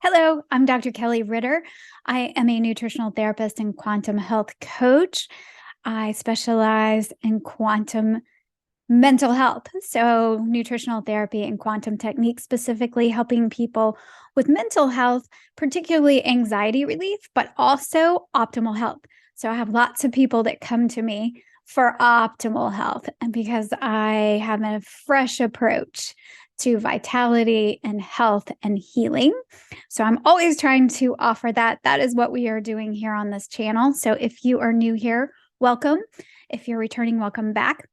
Hello, I'm Dr. Kelli Ritter. I am a nutritional therapist and quantum health coach. I specialize in quantum mental health, so nutritional therapy and quantum techniques, specifically helping people with mental health, particularly anxiety relief, but also optimal health. So I have lots of people that come to me for optimal health, and because I have a fresh approach to vitality and health and healing. So I'm always trying to offer that. That is what we are doing here on this channel. So if you are new here, welcome. If you're returning, welcome back.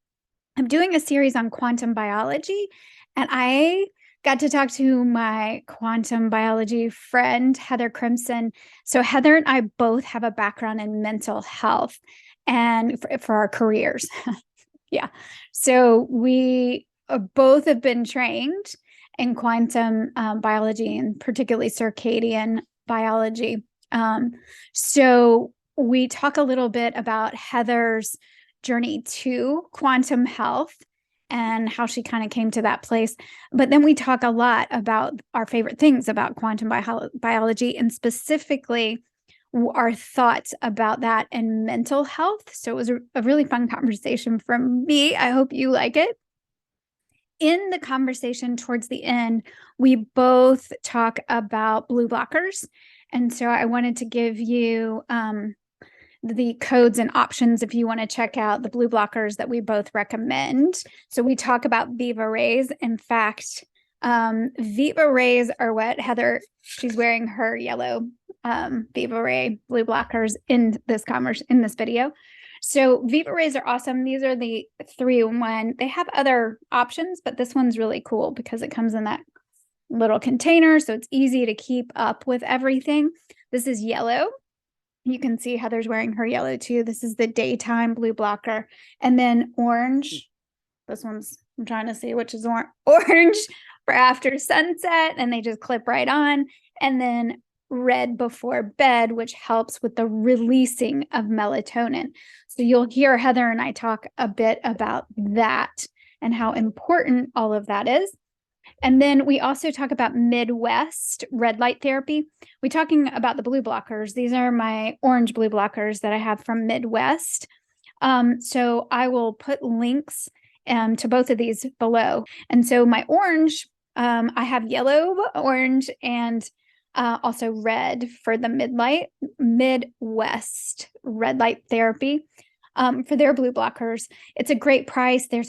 I'm doing a series on quantum biology, and I got to talk to my quantum biology friend, Heather Crimson. So Heather and I both have a background in mental health and for our careers. Yeah. So we both have been trained in quantum biology and particularly circadian biology. So we talk a little bit about Heather's journey to quantum health and how she kind of came to that place. But then we talk a lot about our favorite things about quantum biology, and specifically our thoughts about that and mental health. So it was a really fun conversation for me. I hope you like it. In the conversation towards the end, we both talk about blue blockers. And so I wanted to give you the codes and options if you want to check out the blue blockers that we both recommend. So we talk about Viva rays. In fact, Viva rays are what Heather, she's wearing her yellow Viva ray blue blockers in this video. So Viva rays are awesome. These are the 3-in-1. They have other options, but this one's really cool because it comes in that little container, so it's easy to keep up with everything. This is yellow. You can see Heather's wearing her yellow too. This is the daytime blue blocker. And then orange. This one's, I'm trying to see which is orange for after sunset, and they just clip right on. And then red before bed, which helps with the releasing of melatonin. So you'll hear Heather and I talk a bit about that and how important all of that is. And then we also talk about Midwest red light therapy. We're talking about the blue blockers. These are my orange blue blockers that I have from Midwest. So I will put links to both of these below. And so my orange, I have yellow, orange, and also red for the Midwest red light therapy. For their blue blockers. It's a great price. They're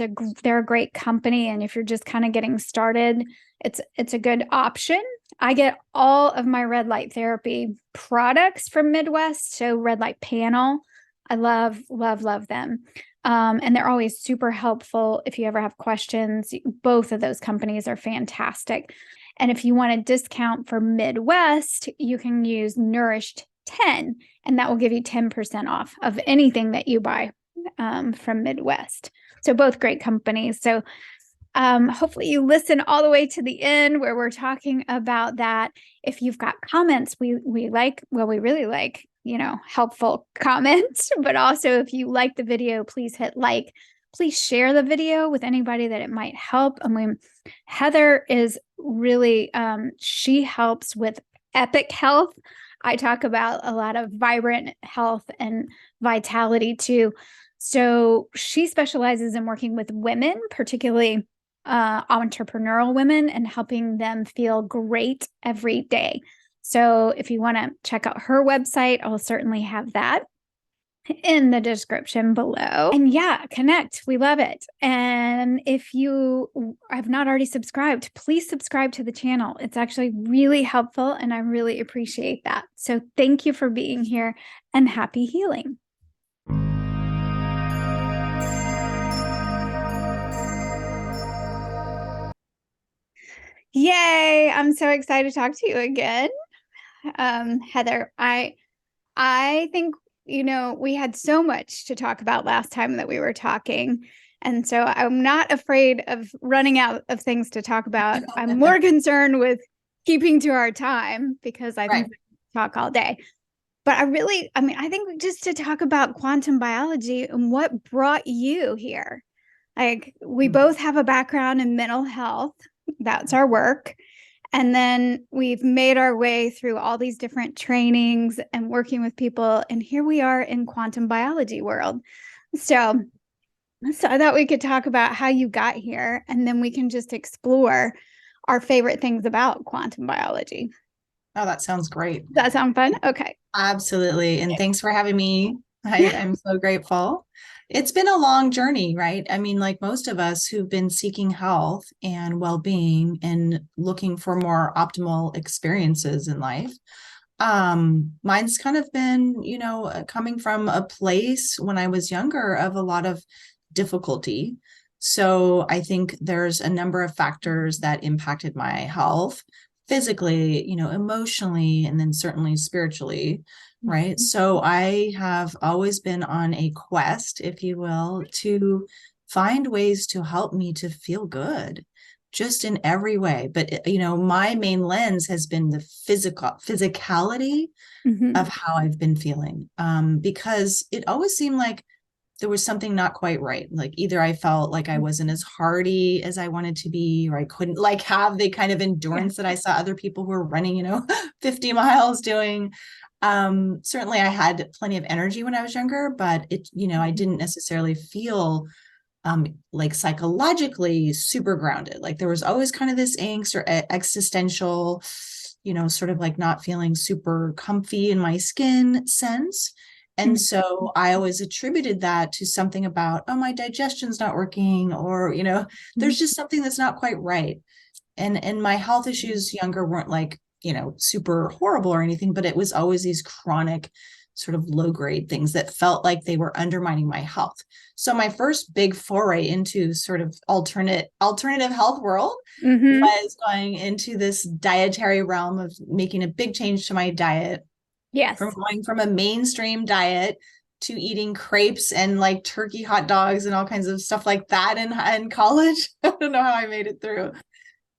a great company. And if you're just kind of getting started, it's a good option. I get all of my red light therapy products from Midwest. So red light panel, I love, love, love them. And they're always super helpful if you ever have questions. Both of those companies are fantastic. And if you want a discount for Midwest, you can use Nourished 10, and that will give you 10% off of anything that you buy from Midwest. So both great companies. So hopefully you listen all the way to the end where we're talking about that. If you've got comments, we really like, helpful comments, but also if you like the video, please hit like. Please share the video with anybody that it might help. I mean, Heather is really, she helps with epic health. I talk about a lot of vibrant health and vitality too. So she specializes in working with women, particularly entrepreneurial women, and helping them feel great every day. So if you want to check out her website, I'll certainly have that in the description below. And yeah, connect. We love it. And if you have not already subscribed, please subscribe to the channel. It's actually really helpful, and I really appreciate that. So thank you for being here, and happy healing. Yay! I'm so excited to talk to you again. Heather, I think we had so much to talk about last time that we were talking. And so I'm not afraid of running out of things to talk about. I'm more concerned with keeping to our time because I think we can talk all day. But I think just to talk about quantum biology and what brought you here. Like, we both have a background in mental health. That's our work. And then we've made our way through all these different trainings and working with people. And here we are in quantum biology world. So, I thought we could talk about how you got here, and then we can just explore our favorite things about quantum biology. Oh, that sounds great. Does that sound fun? Okay. Absolutely. And thanks for having me. I'm so grateful. It's been a long journey, right? I mean, like most of us who've been seeking health and well-being and looking for more optimal experiences in life. Mine's kind of been, coming from a place when I was younger of a lot of difficulty. So I think there's a number of factors that impacted my health physically, emotionally, and then certainly spiritually, right? So I have always been on a quest, if you will, to find ways to help me to feel good just in every way. But my main lens has been the physicality Mm-hmm. of how I've been feeling. Because it always seemed like there was something not quite right. Like either I felt like I wasn't as hardy as I wanted to be, or I couldn't like have the kind of Yeah. endurance that I saw other people who were running, 50 miles doing. Certainly I had plenty of energy when I was younger, but I didn't necessarily feel like psychologically super grounded. Like there was always kind of this angst or existential, sort of like not feeling super comfy in my skin sense. And so I always attributed that to something about, oh, my digestion's not working, or, there's just something that's not quite right. And my health issues younger weren't like, super horrible or anything, but it was always these chronic sort of low grade things that felt like they were undermining my health. So my first big foray into sort of alternative health world Mm-hmm. was going into this dietary realm of making a big change to my diet, from Yes. going from a mainstream diet to eating crepes and like turkey hot dogs and all kinds of stuff like that in college. I don't know how I made it through,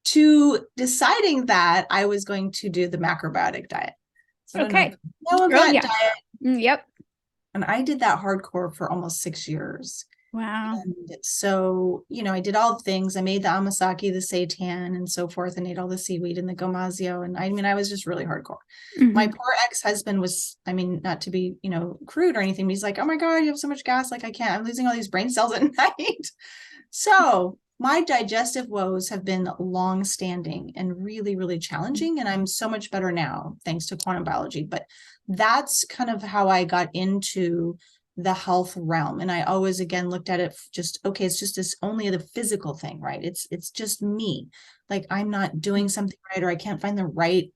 to deciding that I was going to do the macrobiotic diet. So I don't know if Okay. you know of Oh, that yeah. diet. Yep. And I did that hardcore for almost 6 years. Wow. And so, I did all the things. I made the amasaki, the seitan, and so forth, and ate all the seaweed and the gomazio. And I mean, I was just really hardcore. My Mm-hmm. poor ex-husband was, I mean, not to be, crude or anything, but he's like, oh my God, you have so much gas. Like, I can't, I'm losing all these brain cells at night. So my digestive woes have been long standing and really, really challenging. And I'm so much better now, thanks to quantum biology. But that's kind of how I got into the health realm. And I always again looked at it just, okay, it's just this only the physical thing, right? It's just me. Like I'm not doing something right, or I can't find the right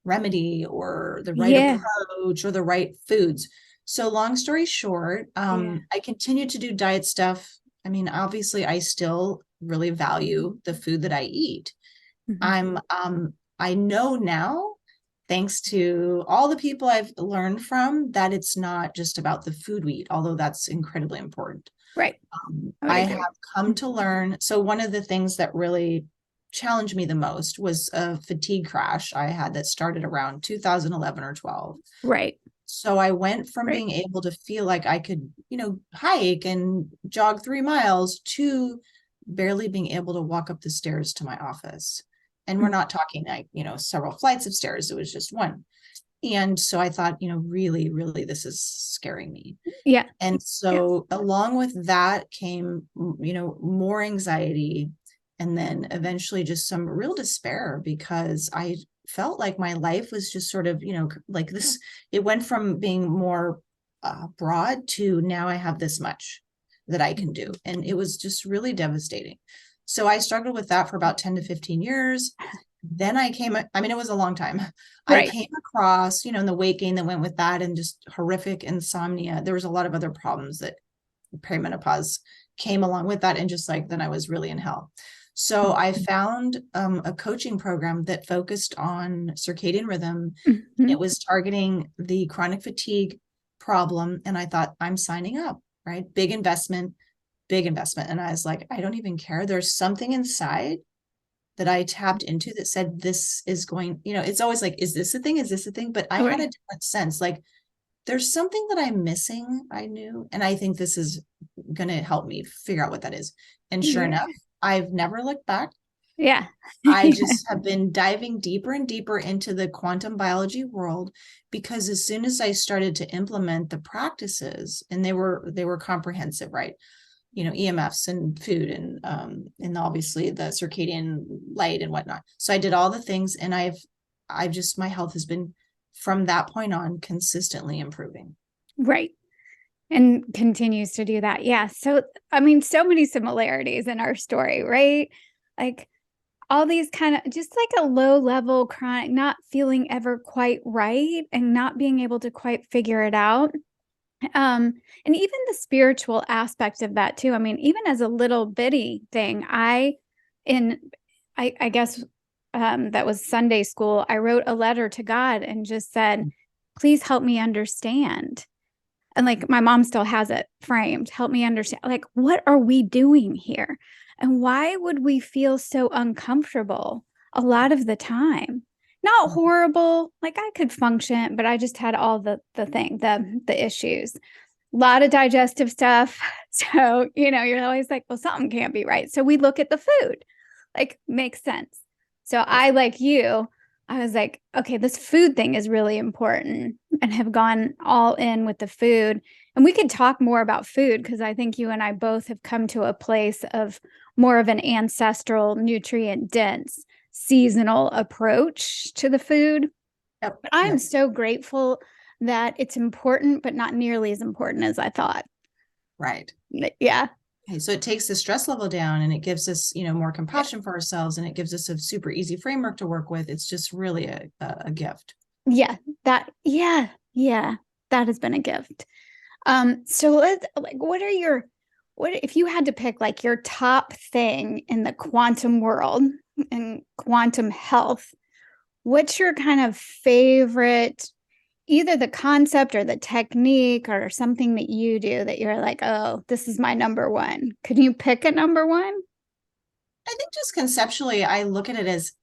remedy or the right Yeah. approach or the right foods. So long story short, Yeah. I continued to do diet stuff. I mean, obviously, I still really value the food that I eat. Mm-hmm. I know now, thanks to all the people I've learned from, that it's not just about the food we eat, although that's incredibly important. Right. I would I agree. have come to learn. So one of the things that really challenged me the most was a fatigue crash I had that started around 2011 or 12. Right. So I went from Right. being able to feel like I could, hike and jog 3 miles to barely being able to walk up the stairs to my office. And we're not talking like, several flights of stairs. It was just one. And so I thought, really, really, this is scaring me. Yeah. And Yeah. so along with that came, more anxiety, and then eventually just some real despair, because I felt like my life was just sort of, like this, it went from being more broad to now I have this much that I can do. And it was just really devastating. So I struggled with that for about 10 to 15 years. Then I mean, it was a long time. I Right. came across, and the weight gain that went with that, and just horrific insomnia. There was a lot of other problems that perimenopause came along with that. And just like, then I was really in hell. So I found a coaching program that focused on circadian rhythm. Mm-hmm. It was targeting the chronic fatigue problem. And I thought, I'm signing up, right? Big investment, big investment. And I was like, I don't even care. There's something inside that I tapped into that said, this is going, it's always like, is this a thing? Is this a thing? But I had a Right. different sense. Like, there's something that I'm missing, I knew. And I think this is going to help me figure out what that is. And sure Yeah. enough, I've never looked back. Yeah. I just have been diving deeper and deeper into the quantum biology world, because as soon as I started to implement the practices, and they were comprehensive, right? EMFs and food and obviously the circadian light and whatnot. So I did all the things, and I've just, my health has been from that point on consistently improving. Right. And continues to do that. Yeah. So, I mean, so many similarities in our story, right? Like all these kind of just like a low level chronic, not feeling ever quite right and not being able to quite figure it out. And even the spiritual aspect of that too. I mean, even as a little bitty thing, in, I guess, that was Sunday school, I wrote a letter to God and just said, please help me understand. And like my mom still has it framed. Help me understand, like, what are we doing here? And why would we feel so uncomfortable a lot of the time? Not horrible, like I could function, but I just had all the issues. A lot of digestive stuff. So, you're always like, well, something can't be right. So we look at the food, like, makes sense. So I, like you, I was like, okay, this food thing is really important, and have gone all in with the food. And we could talk more about food because I think you and I both have come to a place of more of an ancestral, nutrient dense, seasonal approach to the food. Yep. But I'm Yep. so grateful that it's important, but not nearly as important as I thought. Right. Yeah. Okay, so it takes the stress level down, and it gives us, more compassion for ourselves, and it gives us a super easy framework to work with. It's just really a gift. Yeah. Yeah. That has been a gift. So let's, like, what if you had to pick like your top thing in the quantum world and quantum health, what's your kind of favorite, either the concept or the technique or something that you do that you're like, oh, this is my number one? Could you pick a number one? I think just conceptually, I look at it as,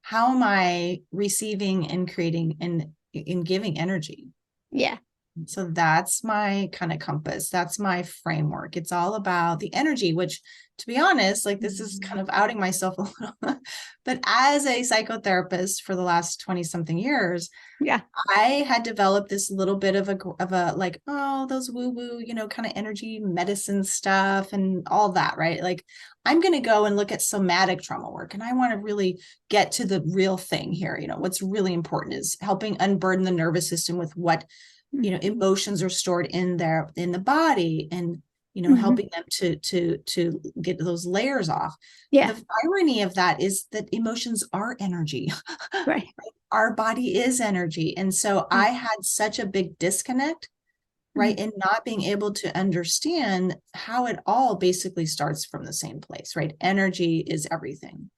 how am I receiving and creating and in giving energy? Yeah. So that's my kind of compass. That's my framework. It's all about the energy, which, to be honest, like, this is kind of outing myself a little, but as a psychotherapist for the last 20 something years, Yeah. I had developed this little bit of a like, oh, those woo woo, kind of energy medicine stuff and all that, right? Like, I'm going to go and look at somatic trauma work, and I want to really get to the real thing here. What's really important is helping unburden the nervous system with what, emotions are stored in the body, and helping them to get those layers off. Yeah. The irony of that is that emotions are energy. Right. Our body is energy. And so I had such a big disconnect, right? And not being able to understand how it all basically starts from the same place, right? Energy is everything.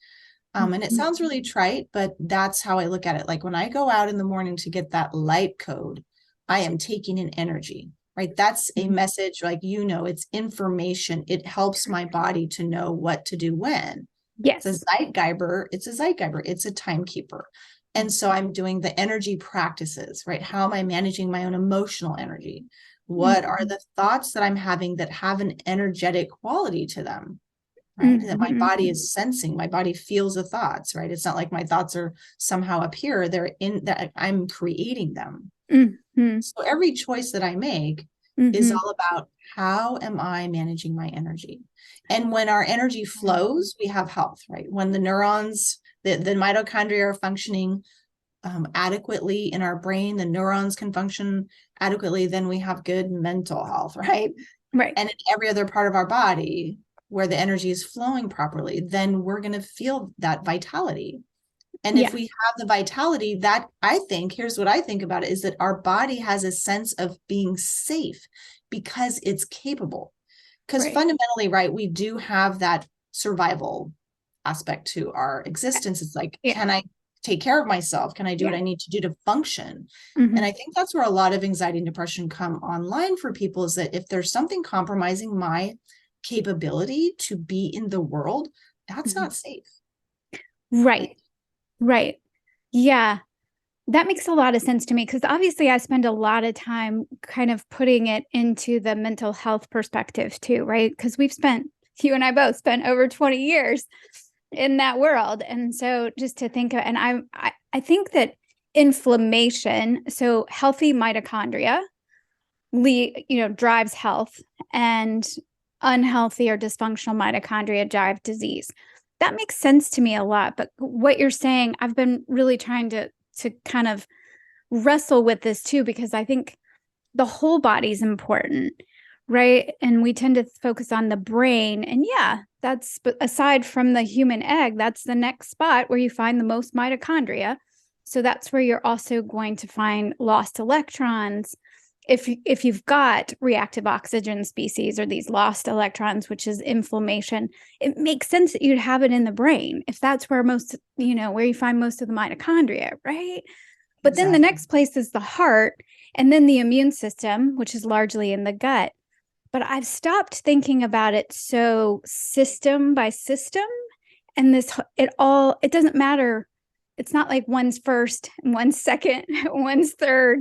And it sounds really trite, but that's how I look at it. Like, when I go out in the morning to get that light code, I am taking an energy, right? That's a message, like, it's information. It helps my body to know what to do when. Yes. It's a Zeitgeber. It's a timekeeper. And so I'm doing the energy practices, right? How am I managing my own emotional energy? What are the thoughts that I'm having that have an energetic quality to them, right? That my body is sensing, my body feels the thoughts, right? It's not like my thoughts are somehow up here. They're in that, I'm creating them. So every choice that I make is all about, how am I managing my energy? And when our energy flows, we have health, right? When the neurons, the mitochondria are functioning adequately in our brain, the neurons can function adequately, then we have good mental health, right? Right. And in every other part of our body where the energy is flowing properly, then we're going to feel that vitality. And if we have the vitality, that, I think, here's what I think about it, is that our body has a sense of being safe because it's capable. Because fundamentally, right, we do have that survival aspect to our existence. It's like, can I take care of myself? Can I do what I need to do to function? And I think that's where a lot of anxiety and depression come online for people, is that if there's something compromising my capability to be in the world, that's not safe. Right. Right. Yeah. That makes a lot of sense to me, because obviously I spend a lot of time kind of putting it into the mental health perspective too, right? Because you and I both spent over 20 years in that world. And so just to think of, and I think that inflammation, so healthy mitochondria, drives health, and unhealthy or dysfunctional mitochondria drive disease. That makes sense to me a lot. But what you're saying, I've been really trying to kind of wrestle with this too, because I think the whole body is important, right? And we tend to focus on the brain. And yeah, that's, but aside from the human egg, that's the next spot where you find the most mitochondria. So that's where you're also going to find lost electrons. If you've got reactive oxygen species or these lost electrons, which is inflammation, it makes sense that you'd have it in the brain if that's where where you find most of the mitochondria, right? But then the Exactly. next place is the heart, and then the immune system, which is largely in the gut. But I've stopped thinking about it so system by system. And it doesn't matter. It's not like one's first and one's second, one's third,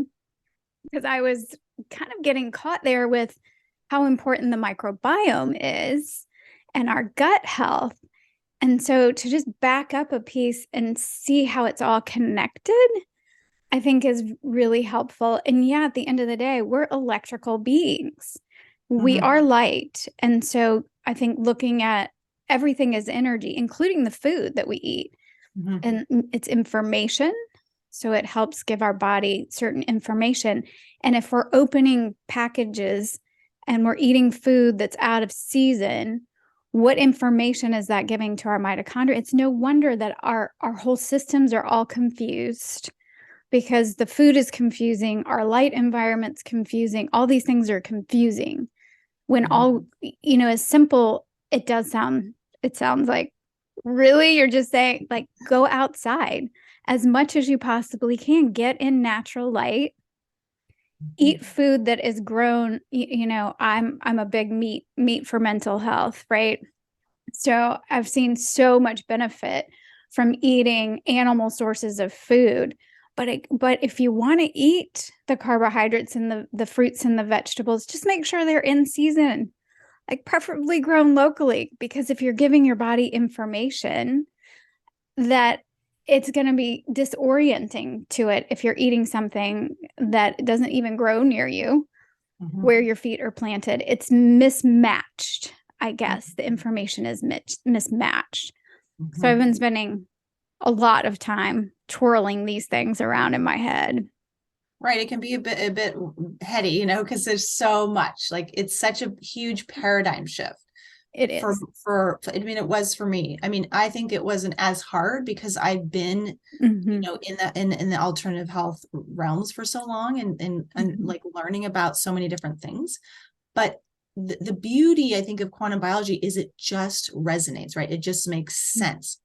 because I was kind of getting caught there with how important the microbiome is and our gut health. And so to just back up a piece and see how it's all connected, I think is really helpful. And yeah, at the end of the day, we're electrical beings. We Mhm. are light. And so I think looking at everything as energy, including the food that we eat, Mhm. and it's information. So it helps give our body certain information. And if we're opening packages and we're eating food that's out of season, what information is that giving to our mitochondria? It's no wonder that our whole systems are all confused, because the food is confusing, our light environment's confusing, all these things are confusing. When all, as simple it sounds like, really, you're just saying, like, go outside as much as you possibly can, get in natural light, eat food that is grown. I'm a big meat for mental health, right? So I've seen so much benefit from eating animal sources of food. But if you want to eat the carbohydrates and the fruits and the vegetables, just make sure they're in season, like preferably grown locally, because if you're giving your body information that it's going to be disorienting to it if you're eating something that doesn't even grow near you Mhm. where your feet are planted, it's mismatched. I guess the information is mismatched. So I've Mhm. been spending a lot of time twirling these things around in my head. Right. It can be a bit heady, because there's so much. Like it's such a huge paradigm shift It for is. I mean, it was for me. I mean, I think it wasn't as hard because I've been, Mm-hmm. in the alternative health realms for so long, and Mm-hmm. like learning about so many different things. But the beauty, I think, of quantum biology is it just resonates, right? It just makes sense.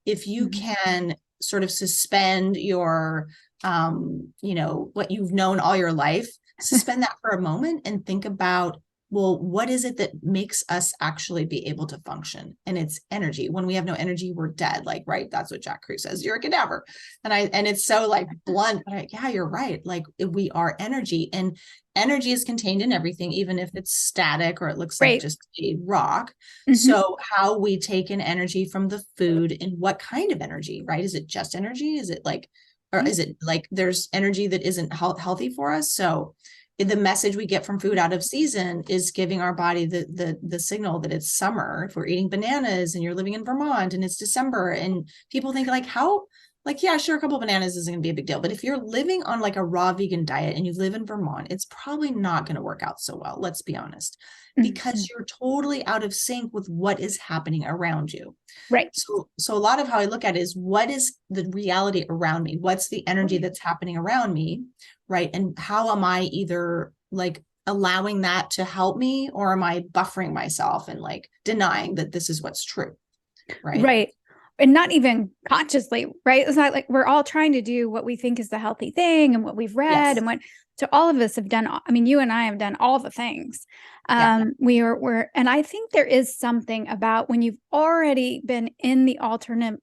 If you Mm-hmm. can sort of suspend your, what you've known all your life, suspend that for a moment and think about, well, what is it that makes us actually be able to function? And it's energy. When we have no energy, we're dead. Like, right. That's what Jack Kruse says. You're a cadaver. And it's so like blunt, but yeah, you're right. Like we are energy, and energy is contained in everything, even if it's static or it looks like Right. just a rock. Mm-hmm. So how we take in energy from the food, and what kind of energy, right? Is it just energy? Is it like, or Right. is it like there's energy that isn't healthy for us? So the message we get from food out of season is giving our body the signal that it's summer. If we're eating bananas and you're living in Vermont and it's December, and people think like, how, like, yeah, sure, a couple of bananas isn't going to be a big deal. But if you're living on like a raw vegan diet and you live in Vermont, it's probably not going to work out so well. Let's be honest, Mm-hmm. because you're totally out of sync with what is happening around you. Right. So a lot of how I look at it is, what is the reality around me? What's the energy that's happening around me? Right. And how am I either like allowing that to help me, or am I buffering myself and like denying that this is what's true? Right. Right. And not even consciously, right? It's not like we're all trying to do what we think is the healthy thing and what we've read Yes. and what, so all of us have done, I mean, you and I have done all the things. Yeah. And I think there is something about when you've already been in the alternate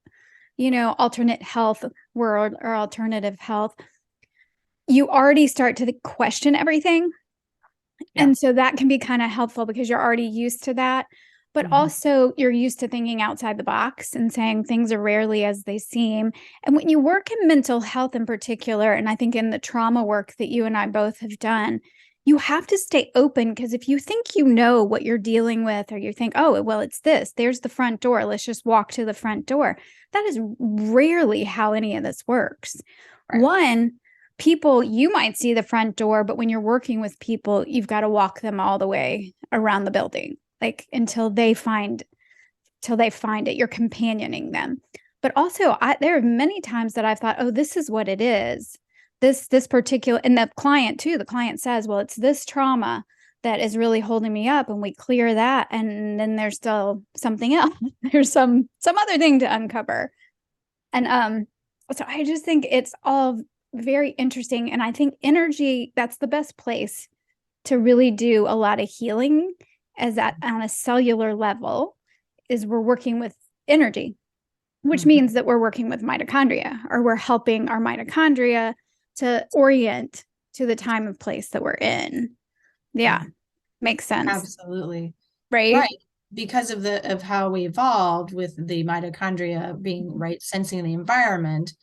health world or alternative health, you already start to question everything. Yeah. And so that can be kind of helpful because you're already used to that. but also you're used to thinking outside the box and saying things are rarely as they seem. And when you work in mental health in particular, and I think in the trauma work that you and I both have done, you have to stay open, because if you think you know what you're dealing with, or you think, oh, well, it's this, there's the front door, let's just walk to the front door. That is rarely how any of this works. Right. One, people, you might see the front door, but when you're working with people, you've got to walk them all the way around the building, like until they find it. You're companioning them. But also, there are many times that I've thought, oh, this is what it is. This particular, and the client too, the client says, well, it's this trauma that is really holding me up, and we clear that, and then there's still something else. There's some other thing to uncover. And so I just think it's all very interesting. And I think energy, that's the best place to really do a lot of healing, as that on a cellular level, is we're working with energy, which means that we're working with mitochondria, or we're helping our mitochondria to orient to the time and place that we're in. Yeah. Makes sense. Absolutely. Right. Right. Because of how we evolved with the mitochondria being right, sensing the environment,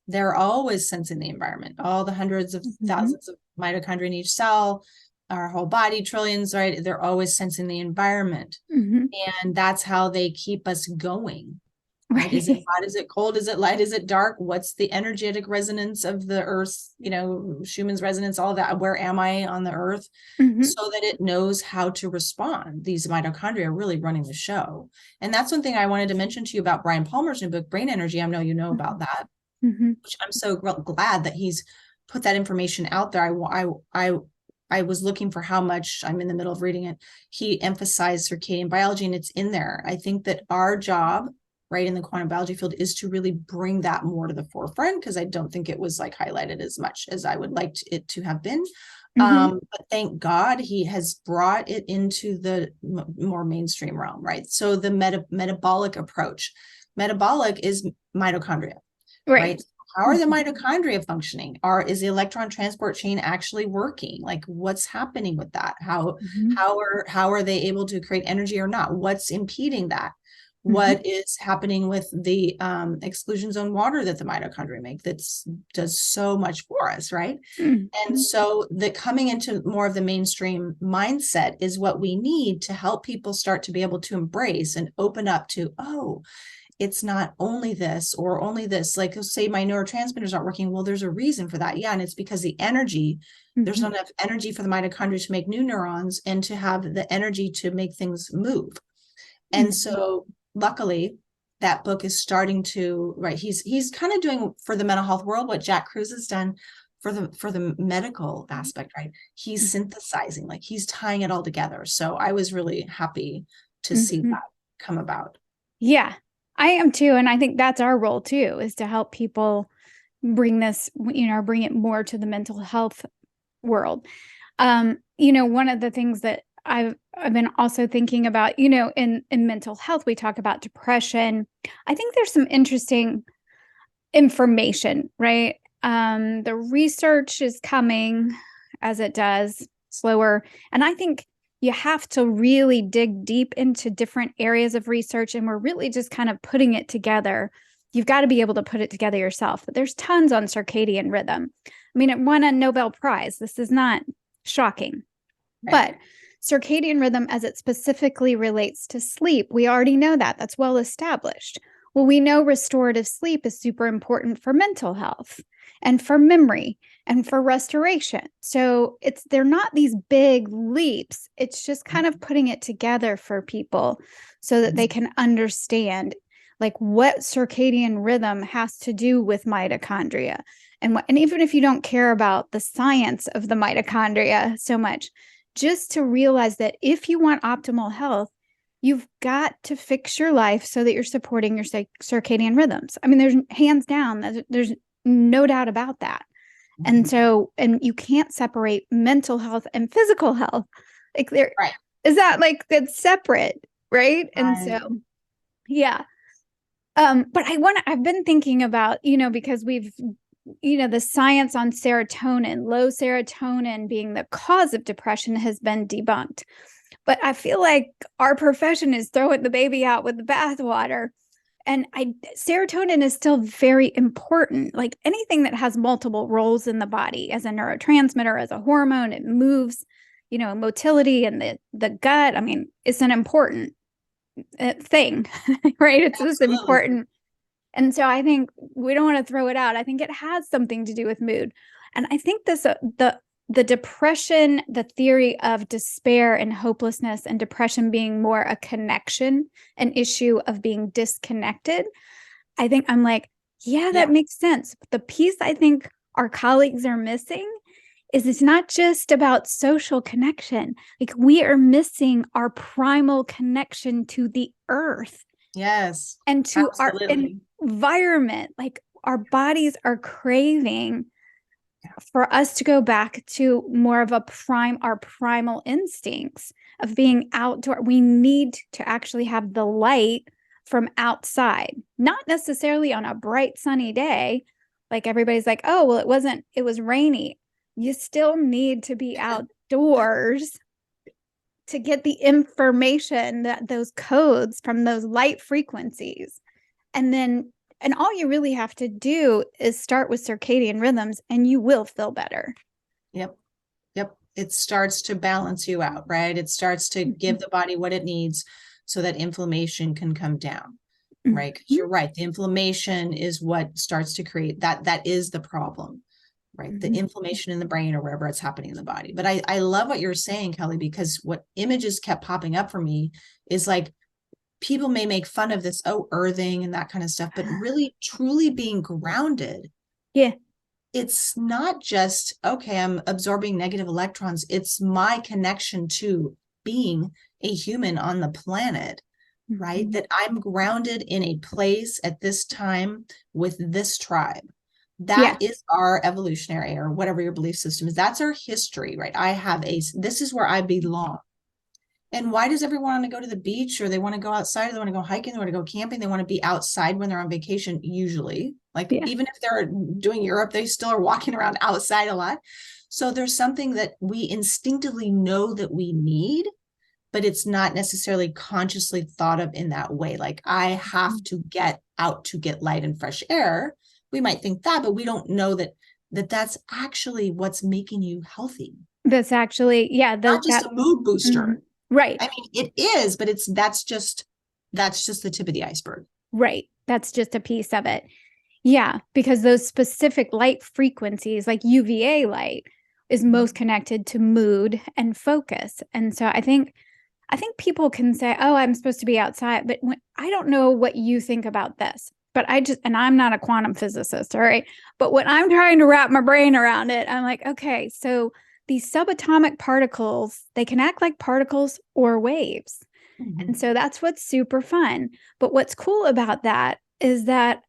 they're always sensing the environment. All the hundreds of thousands of mitochondria in each cell, our whole body, trillions, right? They're always sensing the environment. And that's how they keep us going. Right? Is it hot? Is it cold? Is it light? Is it dark? What's the energetic resonance of the earth? Schumann's resonance, all of that. Where am I on the earth? So that it knows how to respond. These mitochondria are really running the show. And that's one thing I wanted to mention to you about Brian Palmer's new book, Brain Energy. I know you know about that, which I'm so glad that he's put that information out there. I was looking for how much, I'm in the middle of reading it. He emphasized circadian biology, and it's in there. I think that our job, right, in the quantum biology field, is to really bring that more to the forefront, because I don't think it was like highlighted as much as I would like it to have been. But thank God he has brought it into the more mainstream realm, right? So the metabolic approach, metabolic is mitochondria, right? How are the mitochondria functioning? Is the electron transport chain actually working? Like, what's happening with that? How are they able to create energy or not? What's impeding that? What is happening with the exclusion zone water that the mitochondria make that does so much for us, right? And so the coming into more of the mainstream mindset is what we need to help people start to be able to embrace and open up to, oh, it's not only this or only this. Like, say my neurotransmitters aren't working. Well, there's a reason for that. Yeah. And it's because the energy, there's not enough energy for the mitochondria to make new neurons and to have the energy to make things move. And so luckily that book is starting to, right, he's kind of doing for the mental health world what Jack Kruse has done for the medical aspect, right? He's synthesizing, like he's tying it all together. So I was really happy to see that come about. Yeah, I am too. And I think that's our role too, is to help people bring this, bring it more to the mental health world. One of the things that I've been also thinking about, in mental health, we talk about depression. I think there's some interesting information, right? The research is coming as it does, slower. And I think you have to really dig deep into different areas of research. And we're really just kind of putting it together. You've got to be able to put it together yourself. But there's tons on circadian rhythm. I mean, it won a Nobel Prize. This is not shocking. Right. But circadian rhythm, as it specifically relates to sleep, we already know that. That's well established. Well, we know restorative sleep is super important for mental health and for memory and for restoration. So they're not these big leaps. It's just kind of putting it together for people so that they can understand like what circadian rhythm has to do with mitochondria. And even if you don't care about the science of the mitochondria so much, just to realize that if you want optimal health, you've got to fix your life so that you're supporting your circadian rhythms. I mean, there's hands down, there's no doubt about that. And you can't separate mental health and physical health. Like is that like that's separate, right? And so, yeah. But I've been thinking about, because we've, the science on serotonin, low serotonin being the cause of depression has been debunked. But I feel like our profession is throwing the baby out with the bathwater. And serotonin is still very important. Like anything that has multiple roles in the body as a neurotransmitter, as a hormone, it moves, motility and the gut. I mean, it's an important thing, right? It's just Absolutely. important. And so I think we don't want to throw it out. I think it has something to do with mood. And I think the depression, the theory of despair and hopelessness and depression being more a connection, an issue of being disconnected. I think I'm like, yeah, that Yeah. makes sense. The piece I think our colleagues are missing is it's not just about social connection. Like we are missing our primal connection to the earth Yes. and to our Absolutely. environment. Like our bodies are craving for us to go back to more of our primal instincts of being outdoor. We need to actually have the light from outside, not necessarily on a bright sunny day. Like everybody's like, oh, well, it was rainy. You still need to be outdoors to get the information, that those codes from those light frequencies. And all you really have to do is start with circadian rhythms and you will feel better. Yep. Yep. It starts to balance you out, right? It starts to give the body what it needs so that inflammation can come down, right? Because you're right. The inflammation is what starts to create that is the problem, right? The inflammation in the brain or wherever it's happening in the body. But I love what you're saying, Kelly, because what images kept popping up for me is like, people may make fun of this, oh, earthing and that kind of stuff, but really truly being grounded. Yeah. It's not just, okay, I'm absorbing negative electrons. It's my connection to being a human on the planet, right? That I'm grounded in a place at this time with this tribe. That Yeah. is our evolutionary or whatever your belief system is. That's our history, right? This is where I belong. And why does everyone want to go to the beach, or they want to go outside, or they want to go hiking, they want to go camping, they want to be outside when they're on vacation, usually. Like Yeah. even if they're doing Europe, they still are walking around outside a lot. So there's something that we instinctively know that we need, but it's not necessarily consciously thought of in that way. Like I have to get out to get light and fresh air. We might think that, but we don't know that's actually what's making you healthy. That's actually, yeah, Not just a mood booster. right. I mean, it is, but that's just the tip of the iceberg. Right. That's just a piece of it. Yeah, because those specific light frequencies, like UVA light, is most connected to mood and focus. And so I think people can say, "Oh, I'm supposed to be outside," but I don't know what you think about this. But and I'm not a quantum physicist, all right? But when I'm trying to wrap my brain around it, I'm like, okay, so these subatomic particles, they can act like particles or waves. And so that's what's super fun. But what's cool about that is that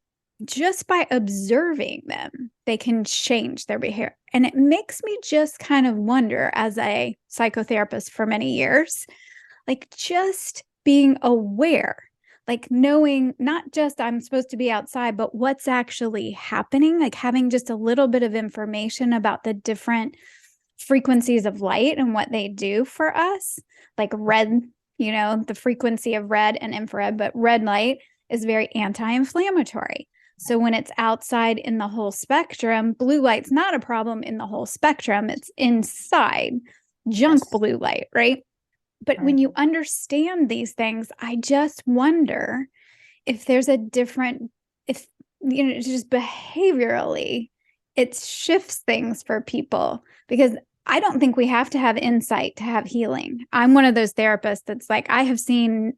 just by observing them, they can change their behavior. And it makes me just kind of wonder, as a psychotherapist for many years, like just being aware, like knowing not just I'm supposed to be outside, but what's actually happening, like having just a little bit of information about the different frequencies of light and what they do for us, like red, the frequency of red and infrared, but red light is very anti-inflammatory. So when it's outside in the whole spectrum, blue light's not a problem in the whole spectrum. It's inside junk Yes. blue light, right? But when Right. you understand these things, I just wonder if there's a different, if, just behaviorally, it shifts things for people, because I don't think we have to have insight to have healing. I'm one of those therapists that's like, I have seen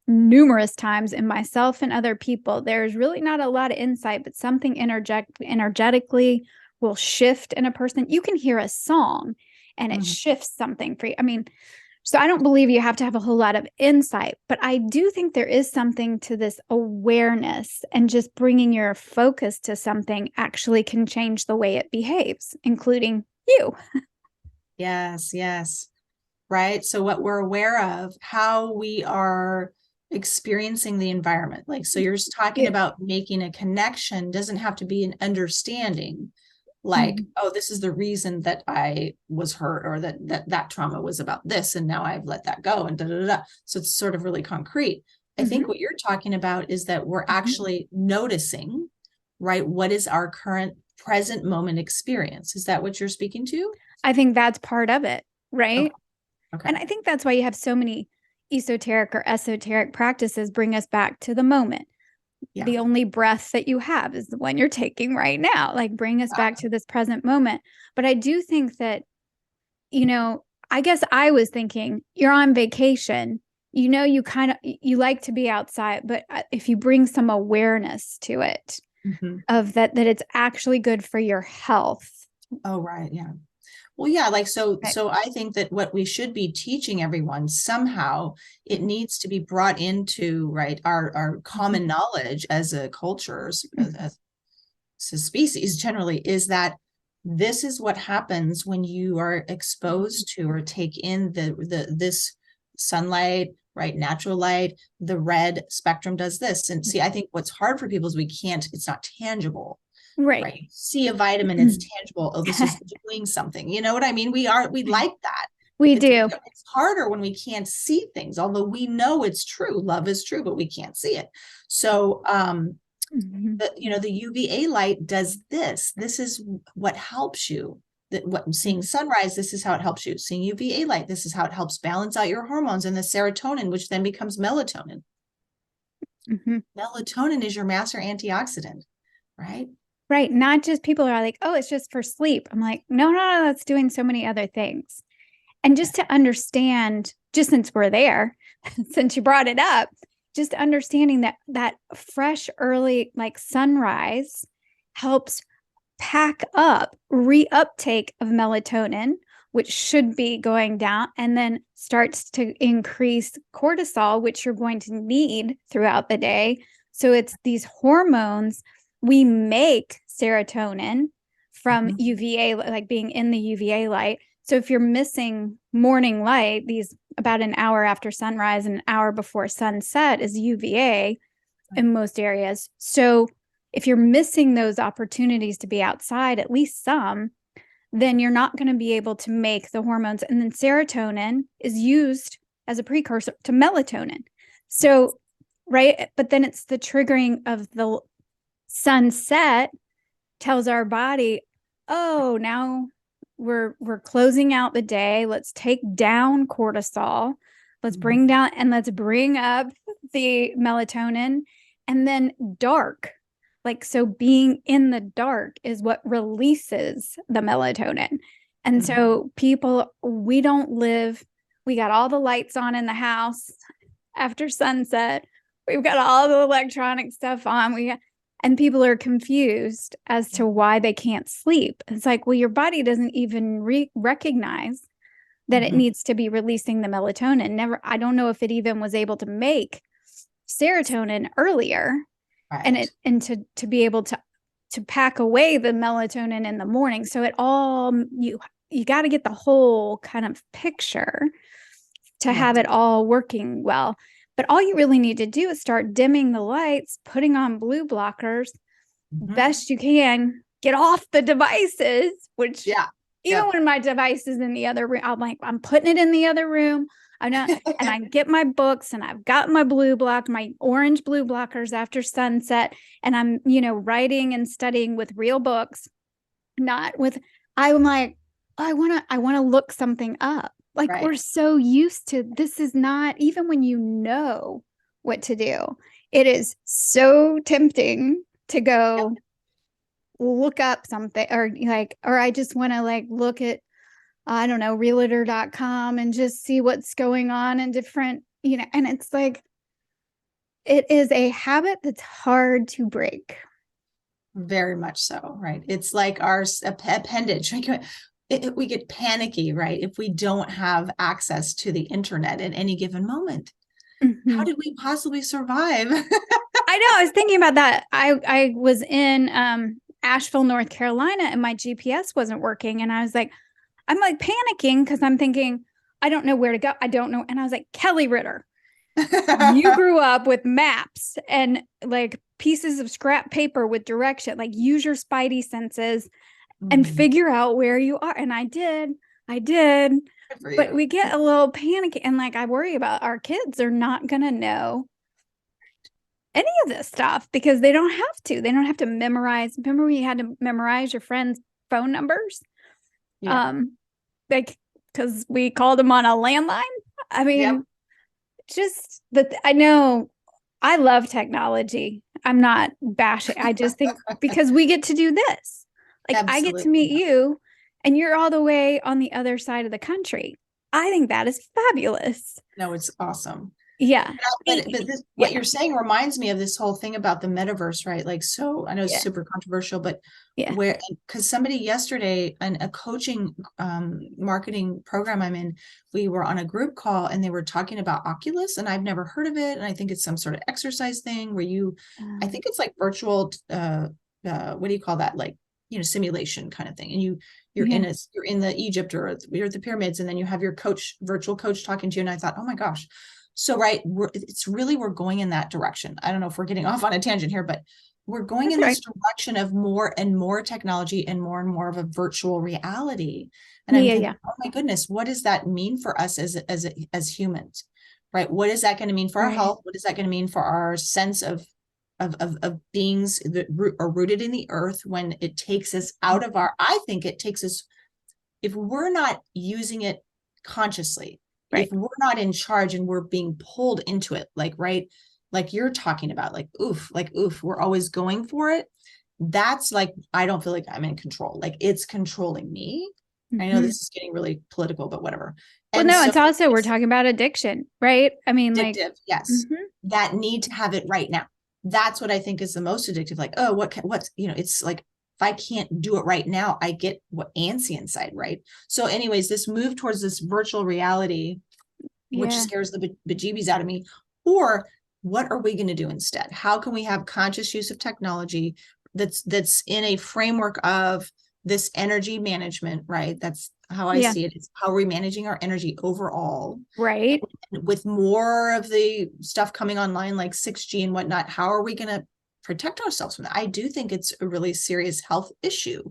numerous times in myself and other people, there's really not a lot of insight, but something energetically will shift in a person. You can hear a song and it shifts something for you. I mean, so I don't believe you have to have a whole lot of insight, but I do think there is something to this awareness, and just bringing your focus to something actually can change the way it behaves, including you. Yes, yes. Right. So what we're aware of, how we are experiencing the environment. Like, so you're talking Yeah. about making a connection, doesn't have to be an understanding, like, Mhm. oh, this is the reason that I was hurt, or that trauma was about this, and now I've let that go, and da da da. So it's sort of really concrete. I think Mhm. what you're talking about is that we're Mhm. actually noticing, right? What is our current present moment experience? Is that what you're speaking to? I think that's part of it, right? Okay. Okay. And I think that's why you have so many esoteric or esoteric practices bring us back to the moment. Yeah. The only breath that you have is the one you're taking right now. Like, bring us back to this present moment. But I do think that, I guess I was thinking, you're on vacation, you kind of, you like to be outside, but if you bring some awareness to it, Mhm. of that it's actually good for your health. Oh, right. Yeah. Well, yeah, like so Right. so I think that what we should be teaching everyone, somehow it needs to be brought into, right, our Mhm. common knowledge as a culture, Mhm. as a species generally, is that this is what happens when you are exposed to or take in the this sunlight, right, natural light. The red spectrum does this. And see, I think what's hard for people is we can't, it's not tangible. Right. Right. See a vitamin, it's tangible. Oh, this is doing something. You know what I mean? We like that. We It's do. it's harder when we can't see things, although we know it's true. Love is true, but we can't see it. So Mhm. the UVA light does this. This is what helps you. That what seeing sunrise, this is how it helps you. Seeing UVA light, this is how it helps balance out your hormones and the serotonin, which then becomes melatonin. Mhm. Melatonin is your master antioxidant, right? Right. Not just people are like, oh, it's just for sleep. I'm like, no, no, no, that's doing so many other things. And Yeah. just to understand, just since we're there, since you brought it up, just understanding that fresh early like sunrise helps pack up reuptake of melatonin, which should be going down, and then starts to increase cortisol, which you're going to need throughout the day. So it's these hormones. We make serotonin from Mhm. UVA, like being in the UVA light. So if you're missing morning light, these about an hour after sunrise and an hour before sunset is UVA in most areas. So if you're missing those opportunities to be outside, at least some, then you're not going to be able to make the hormones. And then serotonin is used as a precursor to melatonin. So, right. But then it's the triggering of the sunset tells our body, oh, now we're closing out the day. Let's take down cortisol. Let's Mhm. bring down and let's bring up the melatonin. And then dark. Like, so being in the dark is what releases the melatonin. And Mhm. so people, we got all the lights on in the house after sunset. We've got all the electronic stuff on. And people are confused as to why they can't sleep. It's like, well, your body doesn't even recognize that it Mhm. needs to be releasing the melatonin. Never, I don't know if it even was able to make serotonin earlier, and Right. to be able to pack away the melatonin in the morning. So it all you got to get the whole kind of picture to have Yes. it all working well. But all you really need to do is start dimming the lights, putting on blue blockers Mhm. best you can, get off the devices, which Yeah. even Yep. when my device is in the other room, I'm like, I'm putting it in the other room. I'm not, and I get my books and I've got my my orange blue blockers after sunset. And I'm, writing and studying with real books, not with, I'm like, oh, I want to look something up. Like, Right. we're so used to this is not, even when you know what to do, it is so tempting to Yep. go look up something, or I just want to like look at, I don't know, realtor.com and just see what's going on in different, and it's like, it is a habit that's hard to break. Very much so. Right. It's like our appendage. We get panicky, right, if we don't have access to the internet at any given moment. How Mhm. did we possibly survive? I know. I was thinking about that. I was in Asheville, North Carolina, and my GPS wasn't working, and I'm like panicking because I'm thinking I don't know where to go. I don't know, and I was like, Kelli Ritter, you grew up with maps and like pieces of scrap paper with direction. Like, use your spidey senses. and Mhm. figure out where you are. And I did, Good for but you. we get a little panicky. And like, I worry about our kids are not going to know any of this stuff because they don't have to. They don't have to memorize. Remember when you had to memorize your friends' phone numbers? Yeah. Um, like, because we called them on a landline. I Yep. mean, just that I know I love technology. I'm not bashing. I just think because we get to do this, like I get to Absolutely. meet you and you're all the way on the other side of the country. I think that is fabulous. No, it's awesome. Yeah. But this, what Yeah. you're saying reminds me of this whole thing about the metaverse, right? Like, so I know it's Yeah. super controversial, but Yeah. where, because somebody yesterday in a coaching marketing program I'm in, we were on a group call and they were talking about Oculus, and I've never heard of it. And I think it's some sort of exercise thing where I think it's like virtual, what do you call that? Like, simulation kind of thing. And Yeah. you're in the Egypt or you're at the pyramids, and then you have your virtual coach talking to you. And I thought, oh my gosh. So, right, we're going in that direction. I don't know if we're getting off on a tangent here, but we're going That's in right. this direction of more and more technology and more of a virtual reality. And Yeah. I'm Yeah. thinking, Yeah. oh my goodness, what does that mean for us as humans? Right? What is that going to mean for our Right. health? What is that going to mean for our sense of beings that are rooted in the earth when it takes us out of I think it takes us, if we're not using it consciously, if Right. we're not in charge and we're being pulled into it, like, right, like you're talking about, like oof, we're always going for it. That's like, I don't feel like I'm in control. Like it's controlling me. I know Hmm. this is getting really political, but whatever. Well, And no, so it's also, we're it's talking about addiction, right? I mean, like, addictive, yes. mhm. That need to have it right now. That's what I think is the most addictive. Like, oh, what's, it's like, if I can't do it right now, I get what antsy inside, right? So, anyways, this move towards this virtual reality, which Yeah. scares the bejeebies out of me, or what are we going to do instead? How can we have conscious use of technology that's in a framework of this energy management, right? That's how I Yeah. see it. It's how are we managing our energy overall? Right. With more of the stuff coming online like 6G and whatnot, how are we going to protect ourselves from that? I do think it's a really serious health issue.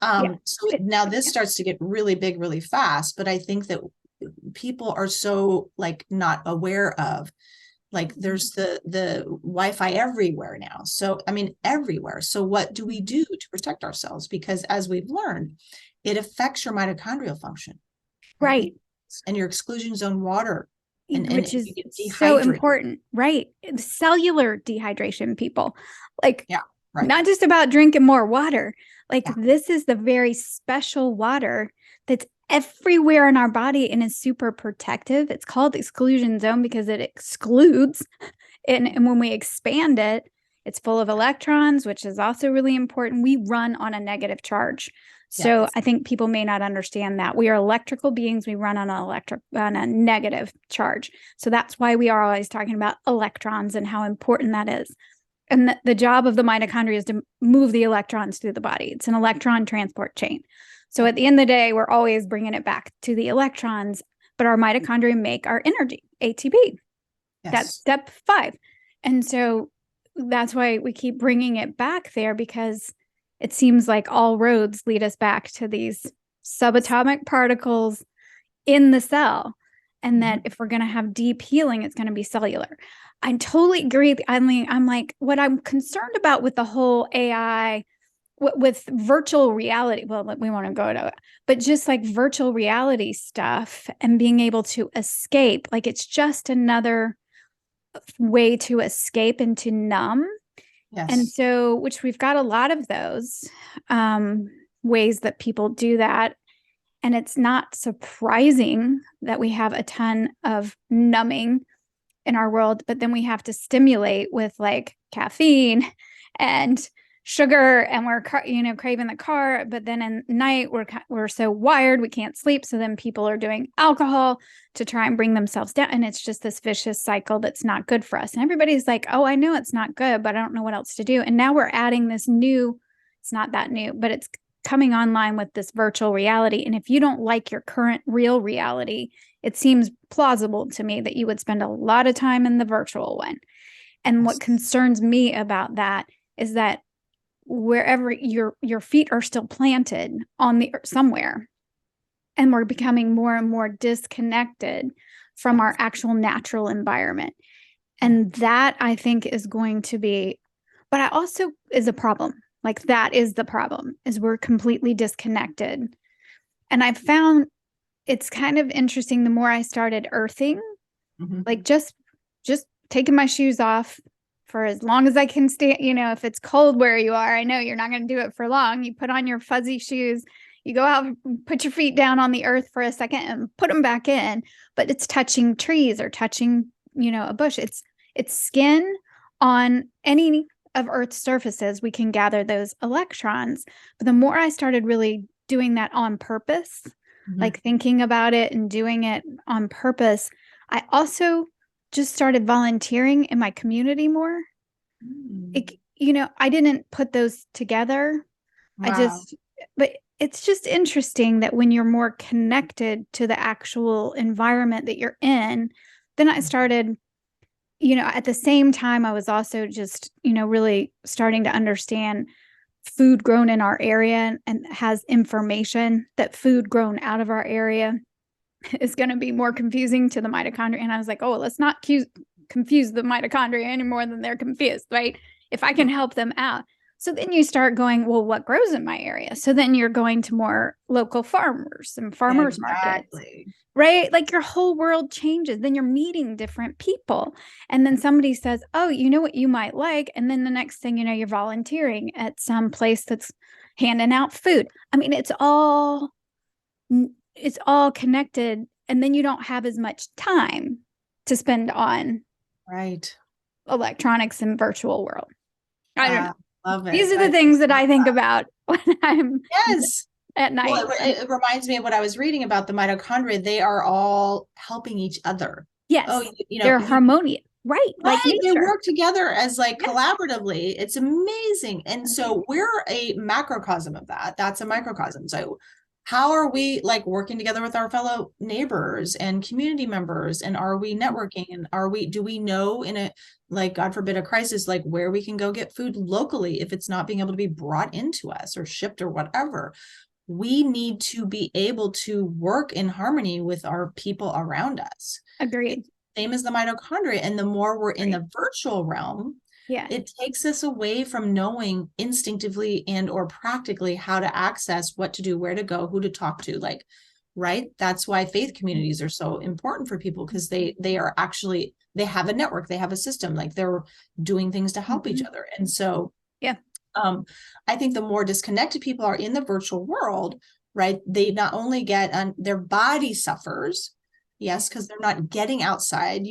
Yeah. So It, now this yeah. starts to get really big really fast, but I think that people are so like not aware of, like there's the Wi-Fi everywhere now. So I mean everywhere. So what do we do to protect ourselves? Because as we've learned, it affects your mitochondrial function, right? Right. And your exclusion zone water, and Which you is get so dehydrated. important, right? Cellular dehydration, people. Like, Yeah, right. not just about drinking more water. Like, Yeah. this is the very special water that's everywhere in our body and is super protective. It's called exclusion zone because it excludes. And when we expand it, it's full of electrons, which is also really important. We run on a negative charge. Yeah. So I think people may not understand that we are electrical beings. We run on a negative charge. So that's why we are always talking about electrons and how important that is. And the job of the mitochondria is to move the electrons through the body. It's an electron transport chain. So Yeah. at the end of the day, we're always bringing it back to the electrons, but our mitochondria make our energy, ATP. That's Yes. step 5. And so that's why we keep bringing it back there, because it seems like all roads lead us back to these subatomic particles in the cell. And that if we're going to have deep healing, it's going to be cellular. I totally agree. I mean, I'm like, what I'm concerned about with the whole AI, with virtual reality, well, we want to go to it, but just like virtual reality stuff and being able to escape, like it's just another way to escape and to numb. And Yes. so, which we've got a lot of those ways that people do that. And it's not surprising that we have a ton of numbing in our world, but then we have to stimulate with like caffeine and sugar, and we're craving the car. But then in night we're so wired we can't sleep, so then people are doing alcohol to try and bring themselves down, and it's just this vicious cycle that's not good for us. And everybody's like, oh, I know it's not good, but I don't know what else to do. And now we're adding this new, it's not that new, but it's coming online with this virtual reality. And if you don't like your current real reality, it seems plausible to me that you would spend a lot of time in the virtual one. And what Yes. concerns me about that is that wherever your feet are still planted on the somewhere. And we're becoming more and more disconnected from our actual natural environment. And that, I think, is going to be, but I also is a problem. Like, that is the problem, is we're completely disconnected. And I found it's kind of interesting, the more I started earthing, like just taking my shoes off for as long as I can stay. If it's cold where you are, I know you're not going to do it for long. You put on your fuzzy shoes, you go out, put your feet down on the earth for a second and put them back in, but it's touching trees or touching, a bush. It's skin on any of Earth's surfaces. We can gather those electrons. But the more I started really doing that on purpose, like thinking about it and doing it on purpose, I also just started volunteering in my community more. I didn't put those together. Wow. But it's just interesting that when you're more connected to the actual environment that you're in, then I started, at the same time, I was also just, really starting to understand food grown in our area and has information that food grown out of our area is going to be more confusing to the mitochondria. And I was like, oh, let's not confuse the mitochondria any more than they're confused, right? If I can help them out. So then you start going, well, what grows in my area? So then you're going to more local farmers and farmers markets, right? Like, your whole world changes. Then you're meeting different people. And then somebody says, oh, you know what you might like? And then the next thing you know, you're volunteering at some place that's handing out food. I mean, it's all connected. And then you don't have as much time to spend on electronics and virtual world. I don't know. Love it. These are the things that I think about when I'm at night. Well, it reminds me of what I was reading about the mitochondria. They are all helping each other. Yes. Oh, they're harmonious. Right. Like nature. They work together as collaboratively. It's amazing. And so we're a macrocosm of that. That's a microcosm. So how are we working together with our fellow neighbors and community members? And are we networking? And do we know in a, God forbid, a crisis, where we can go get food locally if it's not being able to be brought into us or shipped or whatever? We need to be able to work in harmony with our people around us. Agreed. Same as the mitochondria. And the more we're in the virtual realm, it takes us away from knowing instinctively and or practically how to access what to do, where to go, who to talk to, right? That's why faith communities are so important for people, because they have a network, they have a system, they're doing things to help each other. And so, I think the more disconnected people are in the virtual world, right? They not only get their body suffers, yes, because they're not getting outside.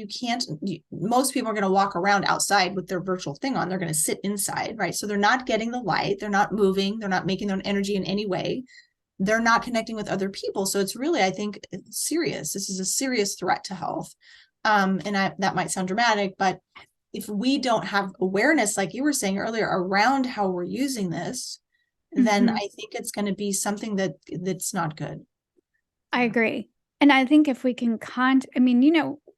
Most people are going to walk around outside with their virtual thing on. They're going to sit inside, right? So they're not getting the light. They're not moving. They're not making their own energy in any way. They're not connecting with other people. So it's really, I think, serious. This is a serious threat to health. That might sound dramatic, but if we don't have awareness, like you were saying earlier, around how we're using this, then I think it's going to be something that's not good. I agree. And I think if we can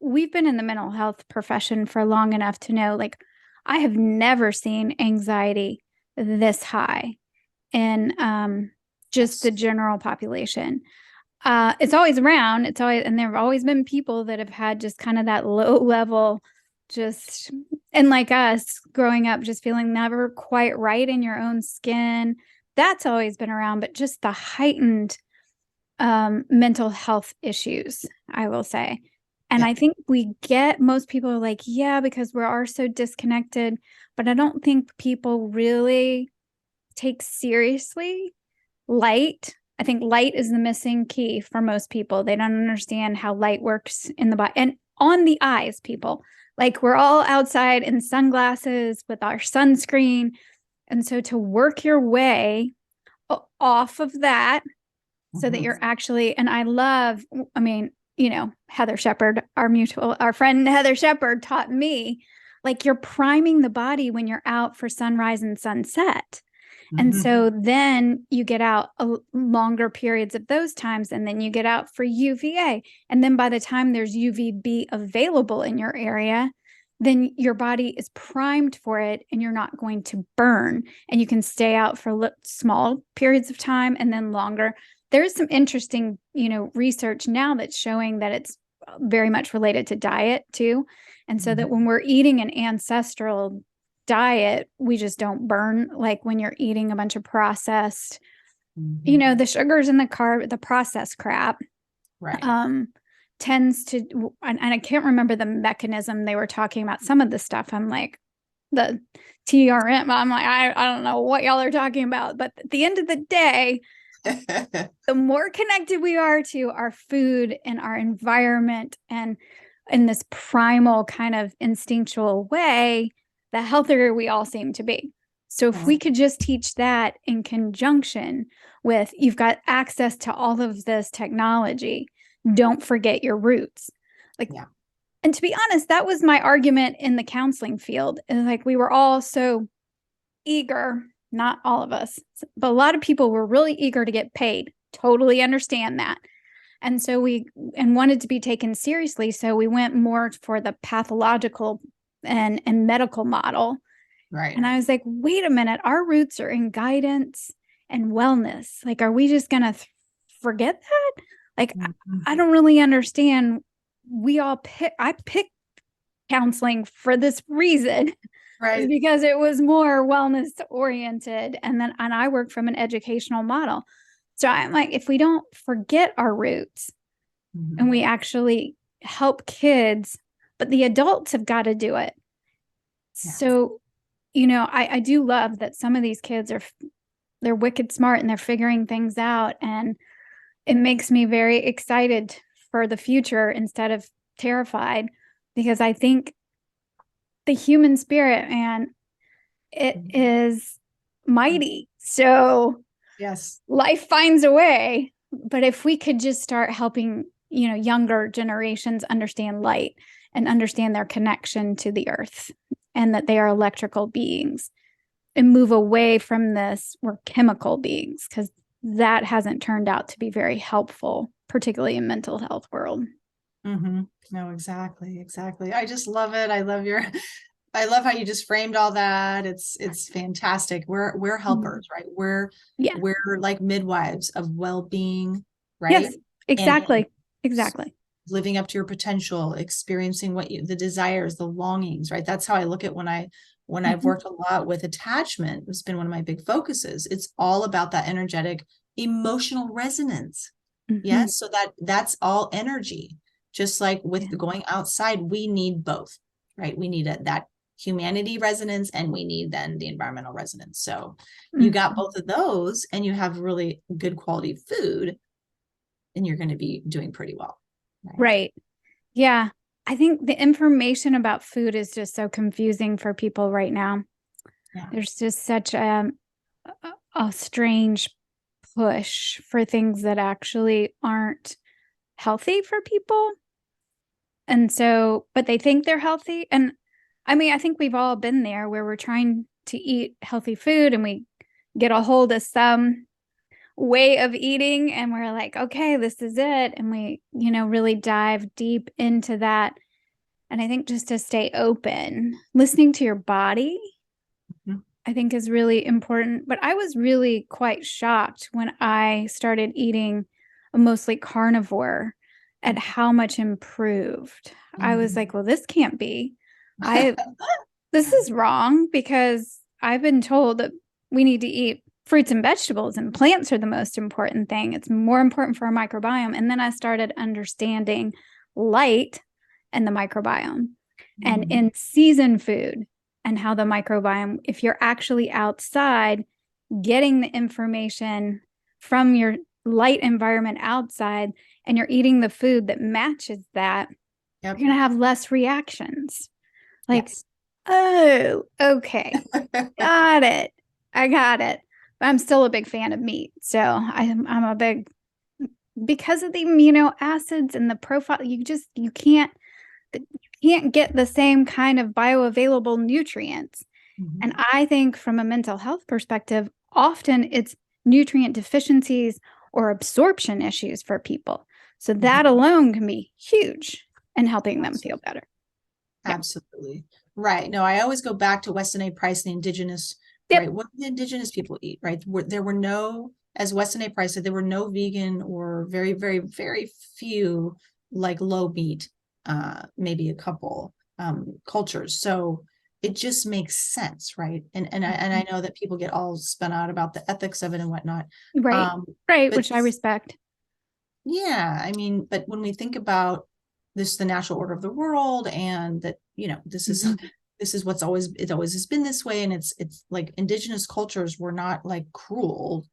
we've been in the mental health profession for long enough to know, I have never seen anxiety this high in just the general population. It's always around. And there have always been people that have had just kind of that low level, and like us growing up, just feeling never quite right in your own skin. That's always been around, but just the heightened mental health issues, I will say. And I think most people are like, because we are so disconnected, but I don't think people really take seriously light. I think light is the missing key for most people. They don't understand how light works in the body and on the eyes, people. We're all outside in sunglasses with our sunscreen. And so to work your way off of that, so that you're actually, and I love, Heather Shepard, our friend Heather Shepard taught me, you're priming the body when you're out for sunrise and sunset. And so then you get out longer periods of those times, and then you get out for UVA. And then by the time there's UVB available in your area, then your body is primed for it and you're not going to burn, and you can stay out for small periods of time and then longer. There's some interesting, research now that's showing that it's very much related to diet too. And so that when we're eating an ancestral diet, we just don't burn like when you're eating a bunch of processed, the sugars and the processed crap. Right. Tends to, and I can't remember the mechanism they were talking about. Some of the stuff I'm like, the TRM, I'm like, I don't know what y'all are talking about. But at the end of the day, the more connected we are to our food and our environment and in this primal kind of instinctual way, the healthier we all seem to be. So if we could just teach that in conjunction with, you've got access to all of this technology, don't forget your roots. And to be honest, that was my argument in the counseling field. And like, we were all so eager, not all of us, but a lot of people were really eager to get paid. Totally understand that. And so wanted to be taken seriously. So we went more for the pathological and medical model. Right. And I was like, wait a minute, our roots are in guidance and wellness. Like, are we just going to forget that? Like, I don't really understand. I picked counseling for this reason, right? Because it was more wellness oriented. And I work from an educational model. So I'm like, if we don't forget our roots and we actually help kids, but the adults have got to do it. Yeah. So, I do love that some of these kids they're wicked smart and they're figuring things out. And it makes me very excited for the future instead of terrified, because I think the human spirit, man, it is mighty. So yes, life finds a way. But if we could just start helping, younger generations understand light and understand their connection to the earth and that they are electrical beings, and move away from this, we're chemical beings, because that hasn't turned out to be very helpful, particularly in mental health world. No, exactly. I just love it. I love how you just framed all that. It's fantastic. We're helpers, right? We're like midwives of well-being, right? Yes, exactly. And exactly. Living up to your potential, experiencing the desires, the longings, right? That's how I look at when I've worked a lot with attachment. It's been one of my big focuses. It's all about that energetic, emotional resonance. Yes. So that's all energy. Just like with going outside, we need both, right? We need that humanity resonance, and we need then the environmental resonance. So you got both of those, and you have really good quality food, and you're going to be doing pretty well. Right. Yeah. I think the information about food is just so confusing for people right now. Yeah. There's just such a strange push for things that actually aren't healthy for people. And so, but they think they're healthy. And I mean, I think we've all been there where we're trying to eat healthy food and we get a hold of some way of eating and we're like, okay, this is it. And we, really dive deep into that. And I think just to stay open, listening to your body, I think is really important. But I was really quite shocked when I started eating mostly carnivore at how much improved. I was like, well, this can't be. This is wrong, because I've been told that we need to eat fruits and vegetables and plants are the most important thing. It's more important for our microbiome. And then I started understanding light and the microbiome and in season food and how the microbiome, if you're actually outside getting the information from your light environment outside and you're eating the food that matches that, you're going to have less reactions. Like, oh, okay. Got it. I got it. But I'm still a big fan of meat. So I'm a big, because of the amino acids and the profile, you can't get the same kind of bioavailable nutrients. And I think from a mental health perspective, often it's nutrient deficiencies or absorption issues for people. So that alone can be huge in helping them feel better. Absolutely. Right. No, I always go back to Weston A. Price, the indigenous, Yep. right? What did the indigenous people eat, right? There were no, as Weston A. Price said, there were no vegan or very, very, very few like low meat, maybe a couple cultures. So it just makes sense, right? And I know that people get all spun out about the ethics of it and whatnot. Right. Um, Right. but Which I respect. yeah, I mean, but when we think about this, the natural order of the world, and that, Mhm. this is what's always, it always has been this way. And it's like indigenous cultures were not like cruel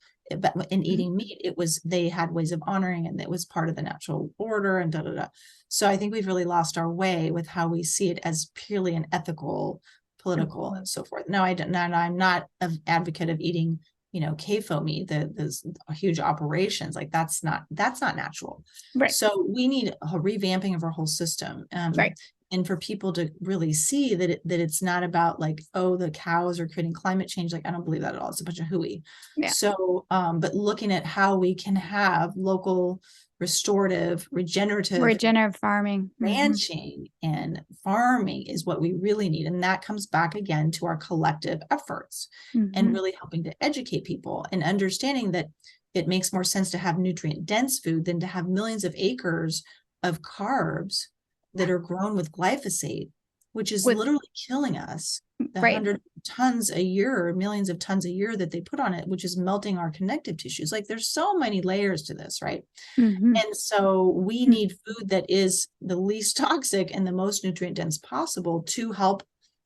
in eating meat. It was, they had ways of honoring, and it was part of the natural order and da da da. So I think we've really lost our way with how we see it as purely an ethical, political, and so forth. No, I'm not an advocate of eating CAFO meat, those huge operations, like that's not natural. Right. So we need a revamping of our whole system. Right. And for people to really see that it's not about like, oh, the cows are creating climate change. Like, I don't believe that at all. It's a bunch of hooey. Yeah. So, but looking at how we can have local, restorative, regenerative Farming. ranching and farming is what we really need. And that comes back again to our collective efforts and really helping to educate people and understanding that it makes more sense to have nutrient dense food than to have millions of acres of carbs that are grown with glyphosate, which is With literally killing us. The right. 100 tons a year, millions of tons a year that they put on it, which is melting our connective tissues. Like, there's so many layers to this, right? And so we need food that is the least toxic and the most nutrient dense possible to help,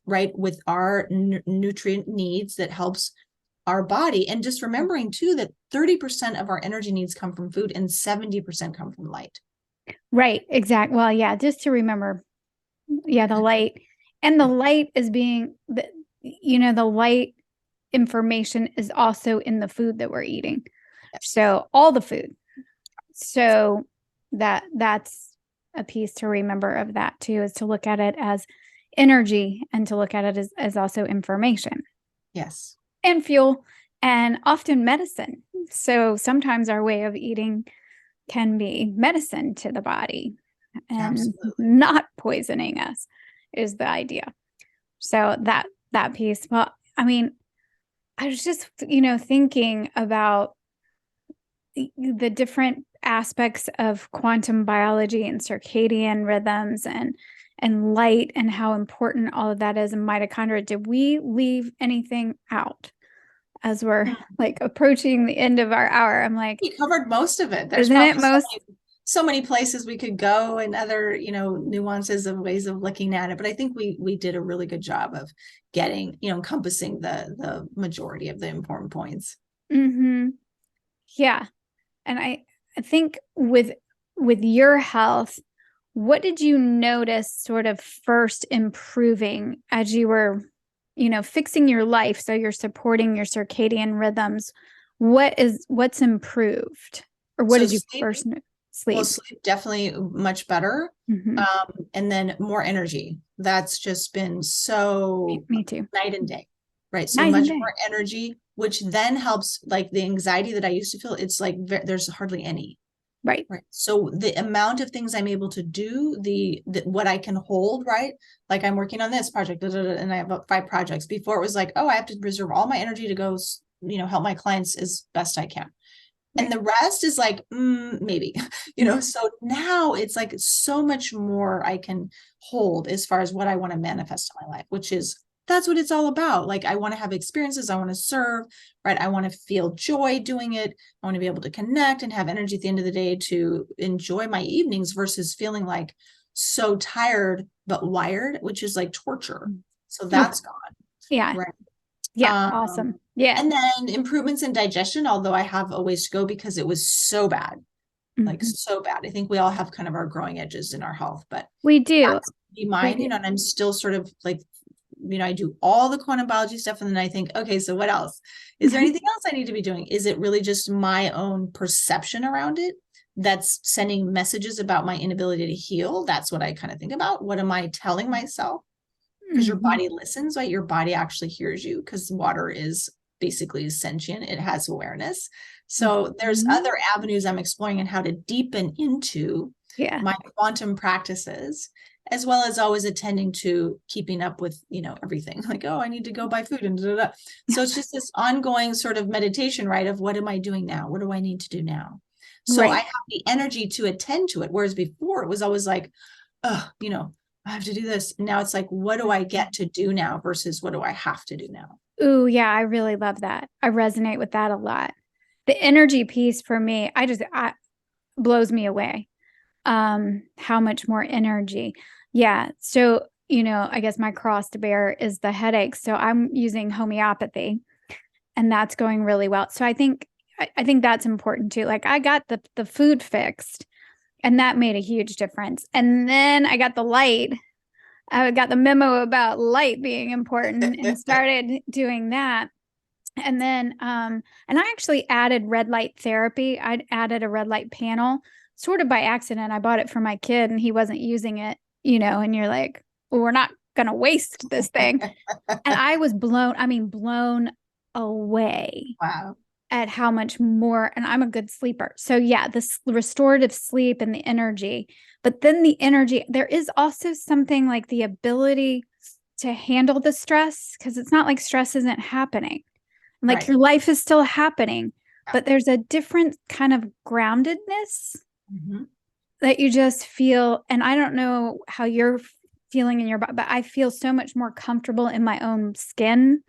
right, with our nutrient needs, that helps our body. And just remembering too that 30% of our energy needs come from food and 70% come from light. Right. Exactly. Well, yeah, just to remember, yeah, the light, and the light is being the light information is also in the food that we're eating. Yes. So all the food. So that's a piece to remember of that too, is to look at it as energy and to look at it as also information. Yes. And fuel, and often medicine. So sometimes our way of eating can be medicine to the body and Absolutely. not poisoning us is the idea. So that piece. Well, I mean, I was just, thinking about the different aspects of quantum biology and circadian rhythms and light and how important all of that is in mitochondria. Did we leave anything out as we're like approaching the end of our hour? I'm like, you covered most of it. There's isn't probably it most? so many places we could go and other, nuances of ways of looking at it. But I think we did a really good job of getting, encompassing the majority of the important points. Yeah. And I think with your health, what did you notice sort of first improving as you were, fixing your life? So you're supporting your circadian rhythms. What's improved? Or what So did you first sleep? Well, sleep definitely much better. And then more energy. That's just been so Me too. night and day, right? So Night and much day. more energy, which then helps, like the anxiety that I used to feel, it's like there's hardly any. Right. So the amount of things I'm able to do, the what I can hold, right? Like, I'm working on this project, and I have about 5 projects. Before it was like, oh, I have to reserve all my energy to go, help my clients as best I can. And the rest is like, maybe, so now it's like so much more I can hold as far as what I want to manifest in my life, which is, that's what it's all about. Like, I want to have experiences. I want to serve, right? I want to feel joy doing it. I want to be able to connect and have energy at the end of the day to enjoy my evenings versus feeling like so tired, but wired, which is like torture. So that's gone. Yeah. Right. Yeah. Awesome. Yeah. And then improvements in digestion, although I have a ways to go because it was so bad, like so bad. I think we all have kind of our growing edges in our health, but we do. Be mine, and I'm still sort of like, I do all the quantum biology stuff. And then I think, okay, so what else? Is there anything else I need to be doing? Is it really just my own perception around it that's sending messages about my inability to heal? That's what I kind of think about. What am I telling myself? Because your body listens, right? Your body actually hears you, because water is basically sentient. It has awareness. So there's other avenues I'm exploring and how to deepen into my quantum practices. as well as always attending to keeping up with, everything like, oh, I need to go buy food and da, da, da. So it's just this ongoing sort of meditation, right? Of what am I doing now? What do I need to do now? So I Right. have the energy to attend to it. Whereas before it was always like, oh, I have to do this. And now it's like, what do I get to do now versus what do I have to do now? Ooh, yeah, I really love that. I resonate with that a lot. The energy piece for me, blows me away. How much more energy. Yeah. So, I guess my cross to bear is the headaches. So I'm using homeopathy and that's going really well. So I think that's important too. Like I got the food fixed and that made a huge difference. And then I got the light. I got the memo about light being important and started doing that. And then and I actually added red light therapy. I added a red light panel sort of by accident. I bought it for my kid and he wasn't using it, and you're like, well, we're not gonna waste this thing. And I was blown away Wow. at how much more, and I'm a good sleeper. So yeah, this restorative sleep and the energy, but then the energy, there is also something like the ability to handle the stress because it's not like stress isn't happening. Like Right. your life is still happening, Yeah. but there's a different kind of groundedness Mm-hmm. that you just feel. And I don't know how you're feeling in your body, but I feel so much more comfortable in my own skin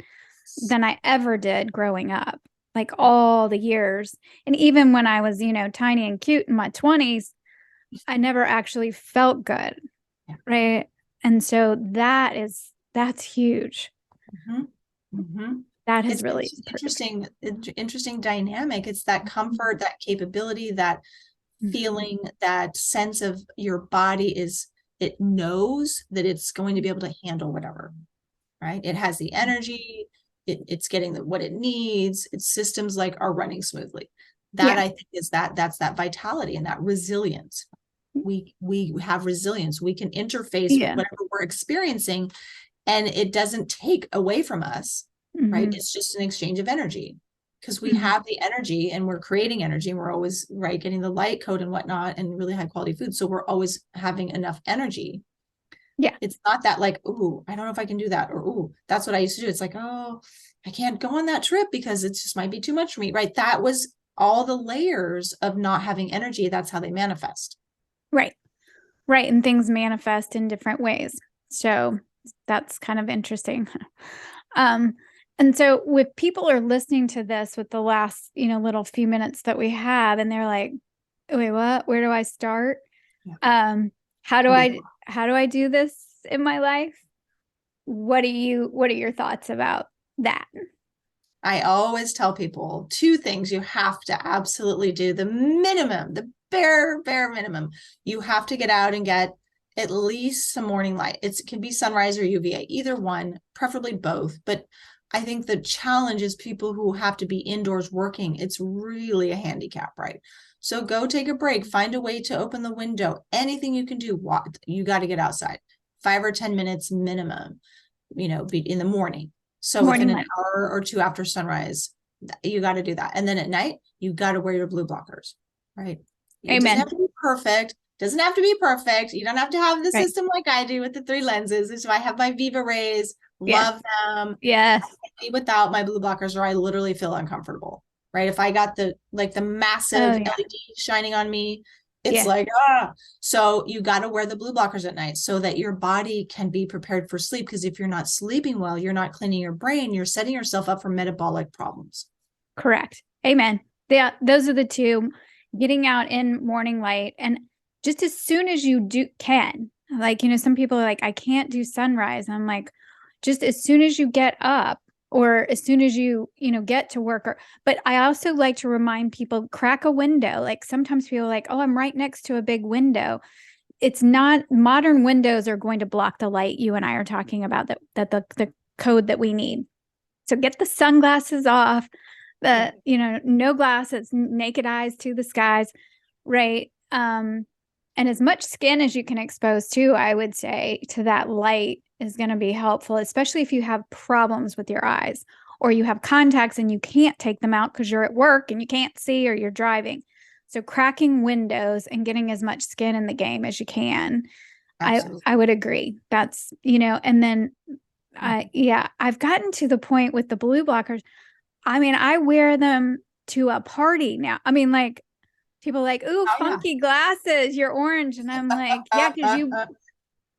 than I ever did growing up, like all the years. And even when I was, tiny and cute in my 20s, I never actually felt good. Yeah. Right. And so that's huge. Mm-hmm. Mm-hmm. That has It's really interesting dynamic. It's that comfort, that capability, that feeling, that sense of your body it knows that it's going to be able to handle whatever, right? It has the energy, it's getting what it needs, its systems like are running smoothly. That Yeah. I think that's that vitality and that resilience. We have resilience. We can interface with Yeah. whatever we're experiencing and it doesn't take away from us, right? Mm-hmm. It's just an exchange of energy because we Mm-hmm. have the energy and we're creating energy and we're always right getting the light code and whatnot and really high quality food. So we're always having enough energy. Yeah. It's not that like, ooh, I don't know if I can do that, or ooh, that's what I used to do. It's like, oh, I can't go on that trip because it just might be too much for me, right? That was all the layers of not having energy. That's how they manifest. Right. Right. And things manifest in different ways. So that's kind of interesting. Um, and so if people are listening to this with the last, little few minutes that we have, and they're like, wait, what? Where do I start? Yeah. Um, how do I do this in my life? What are your thoughts about that? I always tell people two things you have to absolutely do. The minimum, the bare minimum. You have to get out and get at least some morning light. It can be sunrise or UVA, either one, preferably both. But I think the challenge is people who have to be indoors working. It's really a handicap, right? So go take a break, find a way to open the window. Anything you can do, you got to get outside. 5 or 10 minutes minimum, be in the morning. So within Morning an light. hour or two after sunrise, you got to do that. And then at night, you got to wear your blue blockers, right? It doesn't Amen. have to be perfect. Doesn't have to be perfect. You don't have to have the Right. system like I do with the 3 lenses. So I have my Viva Rays, Yeah. love them. Yes. Without my blue blockers, or I literally feel uncomfortable, right? If I got the massive Oh yeah. LED shining on me, it's Yeah. like, so you got to wear the blue blockers at night so that your body can be prepared for sleep. Because if you're not sleeping well, you're not cleaning your brain, you're setting yourself up for metabolic problems. Correct. Amen. Yeah, those are the two. Getting out in morning light and just as soon as you can. Like, some people are like, I can't do sunrise. And I'm like, just as soon as you get up or as soon as you, get to work but I also like to remind people crack a window. Like sometimes people are like, oh, I'm right next to a big window. It's not modern windows are going to block the light you and I are talking about that the code that we need. So get the sunglasses off, no glasses, naked eyes to the skies, right? And as much skin as you can expose to, I would say, to that light is going to be helpful, especially if you have problems with your eyes or you have contacts and you can't take them out because you're at work and you can't see or you're driving. So cracking windows and getting as much skin in the game as you can Absolutely. I would agree. That's, and then I've gotten to the point with the blue blockers. I mean, I wear them to a party now. I mean, like people are like, ooh, Oh yeah. funky glasses, you're orange. And I'm like, yeah, because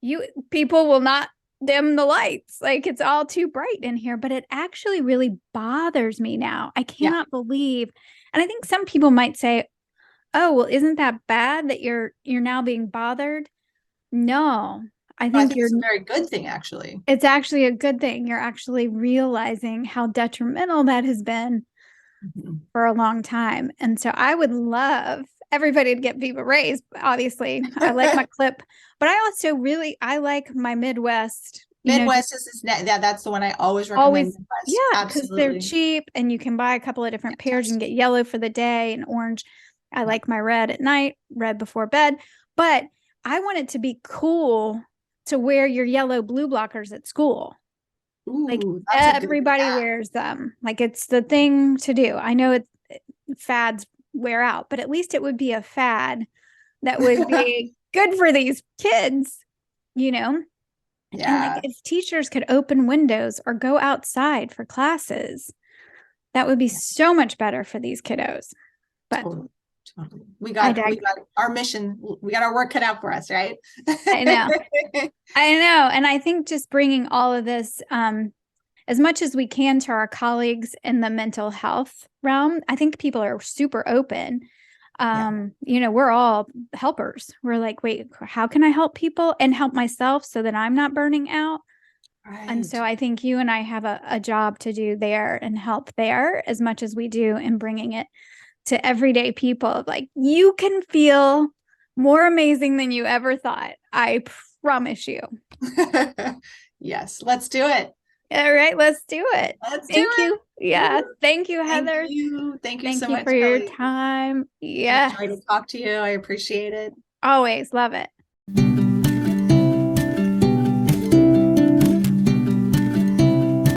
you people will not dim the lights. Like it's all too bright in here, but it actually really bothers me now. I Yeah. cannot believe. And I think some people might say, "Oh, well, isn't that bad that you're now being bothered?" No. I I think think it's a very good thing, actually. it's actually a good thing. You're actually realizing how detrimental that has been Mhm. for a long time. And so I would love everybody to get Viva Rays. Obviously, I like my clip, but I also I like my Midwest, just Midwest that's the one I always recommend. always, Midwest. yeah, because they're Absolutely. cheap and you can buy a couple of different pairs. You can Fantastic. get yellow for the day and orange. I Yeah. like my red at night, red before bed, but I want it to be cool to wear your yellow blue blockers at school. Like Ooh, that's a good, everybody yeah. wears them. Like it's the thing to do. I know fads wear out, but at least it would be a fad that would be good for these kids, you know? And like Yeah. if teachers could open windows or go outside for classes, that would be so much better for these kiddos. But Totally. Totally. I We dig. got our mission. We got our work cut out for us, right? I know. I know. And I think just bringing all of this, as much as we can to our colleagues in the mental health realm, I think people are super open. Yeah. We're all helpers. We're like, wait, how can I help people and help myself so that I'm not burning out? And Right. so I think you and I have a job to do there and help there as much as we do in bringing it to everyday people. Like you can feel more amazing than you ever thought. I promise you. Yes, let's do it. All right, let's do it. Let's do Thank it. you. Yeah. Woo. Thank you, Thank Heather. you. Thank you Thank so you much, for your Kelly. time. Been a Yes. joy to talk to you. I appreciate it. Always love it.